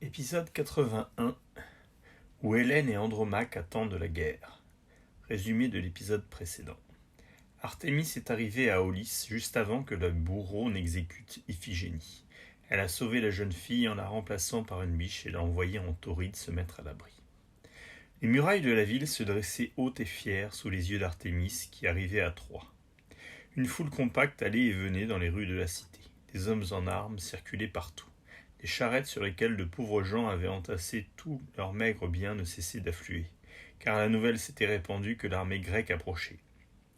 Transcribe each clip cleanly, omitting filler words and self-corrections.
Épisode 81 où Hélène et Andromaque attendent la guerre. Résumé de l'épisode précédent. Artémis est arrivée à Aulis juste avant que le bourreau n'exécute Iphigénie. Elle a sauvé la jeune fille en la remplaçant par une biche et l'a envoyée en tauride se mettre à l'abri. Les murailles de la ville se dressaient hautes et fières sous les yeux d'Artémis qui arrivait à Troie. Une foule compacte allait et venait dans les rues de la cité. Des hommes en armes circulaient partout. Les charrettes sur lesquelles de pauvres gens avaient entassé tout leur maigre bien ne cessaient d'affluer, car la nouvelle s'était répandue que l'armée grecque approchait.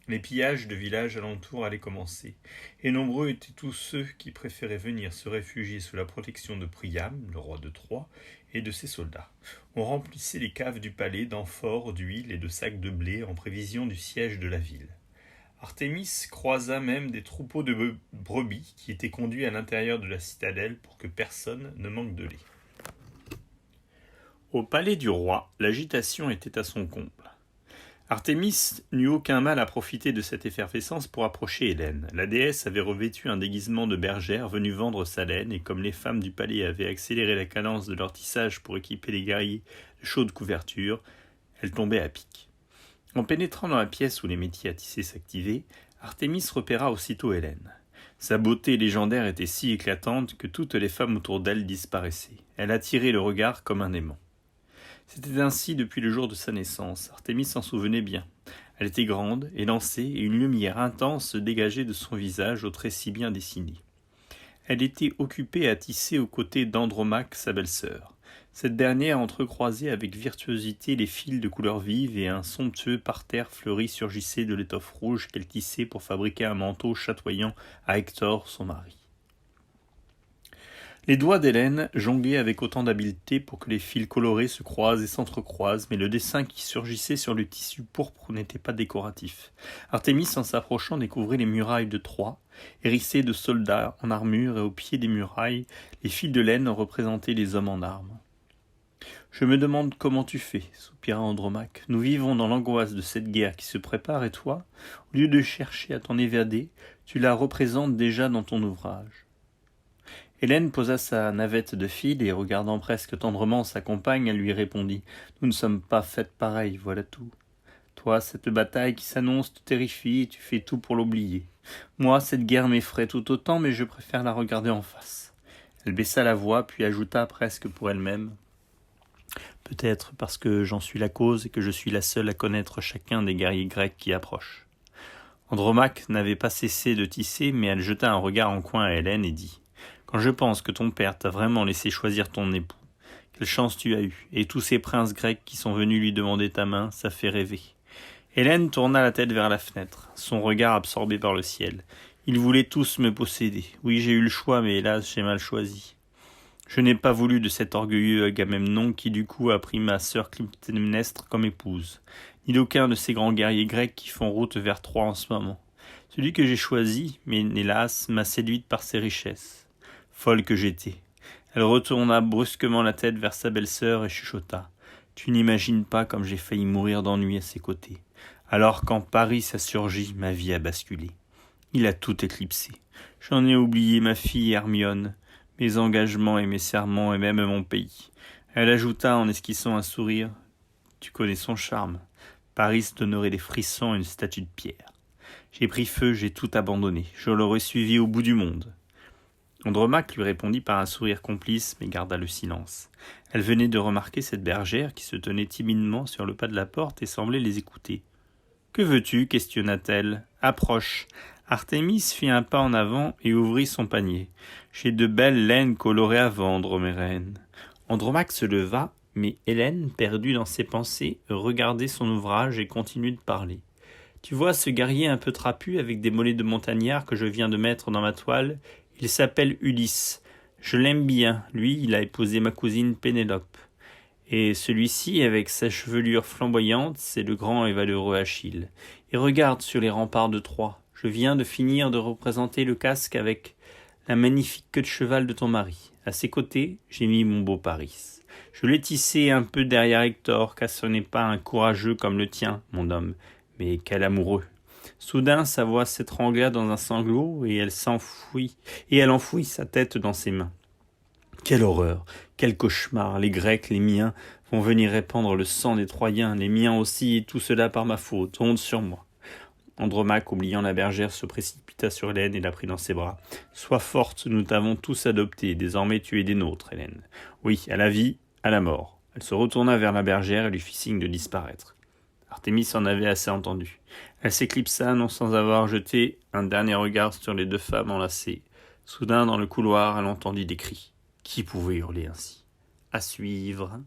Les pillages de villages alentours allaient commencer, et nombreux étaient tous ceux qui préféraient venir se réfugier sous la protection de Priam, le roi de Troie, et de ses soldats. On remplissait les caves du palais d'amphores, d'huile et de sacs de blé en prévision du siège de la ville. Artémis croisa même des troupeaux de brebis qui étaient conduits à l'intérieur de la citadelle pour que personne ne manque de lait. Au palais du roi, l'agitation était à son comble. Artémis n'eut aucun mal à profiter de cette effervescence pour approcher Hélène. La déesse avait revêtu un déguisement de bergère venue vendre sa laine, et comme les femmes du palais avaient accéléré la cadence de leur tissage pour équiper les guerriers de chaudes couvertures, elle tombait à pic. En pénétrant dans la pièce où les métiers à tisser s'activaient, Artémis repéra aussitôt Hélène. Sa beauté légendaire était si éclatante que toutes les femmes autour d'elle disparaissaient. Elle attirait le regard comme un aimant. C'était ainsi depuis le jour de sa naissance. Artémis s'en souvenait bien. Elle était grande, élancée, et une lumière intense se dégageait de son visage aux traits si bien dessinés. Elle était occupée à tisser aux côtés d'Andromaque, sa belle-sœur. Cette dernière entrecroisait avec virtuosité les fils de couleurs vives et un somptueux parterre fleuri surgissait de l'étoffe rouge qu'elle tissait pour fabriquer un manteau chatoyant à Hector, son mari. Les doigts d'Hélène jonglaient avec autant d'habileté pour que les fils colorés se croisent et s'entrecroisent, mais le dessin qui surgissait sur le tissu pourpre n'était pas décoratif. Artémis, en s'approchant, découvrit les murailles de Troie, hérissées de soldats en armure, et au pied des murailles, les fils de laine représentaient les hommes en armes. « Je me demande comment tu fais, soupira Andromaque. Nous vivons dans l'angoisse de cette guerre qui se prépare, et toi, au lieu de chercher à t'en évader, tu la représentes déjà dans ton ouvrage. » Hélène posa sa navette de fil et, regardant presque tendrement sa compagne, elle lui répondit « Nous ne sommes pas faites pareilles, voilà tout. Toi, cette bataille qui s'annonce te terrifie et tu fais tout pour l'oublier. Moi, cette guerre m'effraie tout autant, mais je préfère la regarder en face. » Elle baissa la voix, puis ajouta presque pour elle-même « Peut-être parce que j'en suis la cause et que je suis la seule à connaître chacun des guerriers grecs qui approchent. » Andromaque n'avait pas cessé de tisser, mais elle jeta un regard en coin à Hélène et dit « Quand je pense que ton père t'a vraiment laissé choisir ton époux, quelle chance tu as eue, et tous ces princes grecs qui sont venus lui demander ta main, ça fait rêver. » Hélène tourna la tête vers la fenêtre, son regard absorbé par le ciel. « Ils voulaient tous me posséder. Oui, j'ai eu le choix, mais hélas, j'ai mal choisi. Je n'ai pas voulu de cet orgueilleux Agamemnon qui du coup a pris ma sœur Clytemnestre comme épouse, ni d'aucun de ces grands guerriers grecs qui font route vers Troie en ce moment. Celui que j'ai choisi, mais hélas, m'a séduite par ses richesses. Folle que j'étais. » Elle retourna brusquement la tête vers sa belle-sœur et chuchota. « Tu n'imagines pas comme j'ai failli mourir d'ennui à ses côtés. Alors quand Paris a surgi, ma vie a basculé. Il a tout éclipsé. J'en ai oublié ma fille Hermione, mes engagements et mes serments et même mon pays. » Elle ajouta en esquissant un sourire. « Tu connais son charme. Paris donnerait des frissons à une statue de pierre. J'ai pris feu, j'ai tout abandonné. Je l'aurais suivi au bout du monde. » Andromaque lui répondit par un sourire complice, mais garda le silence. Elle venait de remarquer cette bergère qui se tenait timidement sur le pas de la porte et semblait les écouter. « Que veux-tu » questionna-t-elle. « Approche. » Artémis fit un pas en avant et ouvrit son panier. « J'ai de belles laines colorées à vendre, mes reines. » Andromaque se leva, mais Hélène, perdue dans ses pensées, regardait son ouvrage et continuait de parler. « Tu vois ce guerrier un peu trapu avec des mollets de montagnard que je viens de mettre dans ma toile ? Il s'appelle Ulysse. Je l'aime bien. Lui, il a épousé ma cousine Pénélope. Et celui-ci, avec sa chevelure flamboyante, c'est le grand et valeureux Achille. Et regarde sur les remparts de Troie. Je viens de finir de représenter le casque avec la magnifique queue de cheval de ton mari. À ses côtés, j'ai mis mon beau Paris. Je l'ai tissé un peu derrière Hector, car ce n'est pas un courageux comme le tien, mon homme, mais quel amoureux. » Soudain, sa voix s'étrangla dans un sanglot et elle enfouit sa tête dans ses mains. Quelle horreur, quel cauchemar, les Grecs, les miens, vont venir répandre le sang des Troyens, les miens aussi, et tout cela par ma faute, honte sur moi. Andromaque, oubliant la bergère, se précipita sur Hélène et la prit dans ses bras. Sois forte, nous t'avons tous adopté, désormais tu es des nôtres, Hélène. Oui, à la vie, à la mort. Elle se retourna vers la bergère et lui fit signe de disparaître. Artémis en avait assez entendu. Elle s'éclipsa, non sans avoir jeté un dernier regard sur les deux femmes enlacées. Soudain, dans le couloir, elle entendit des cris. Qui pouvait hurler ainsi ? À suivre.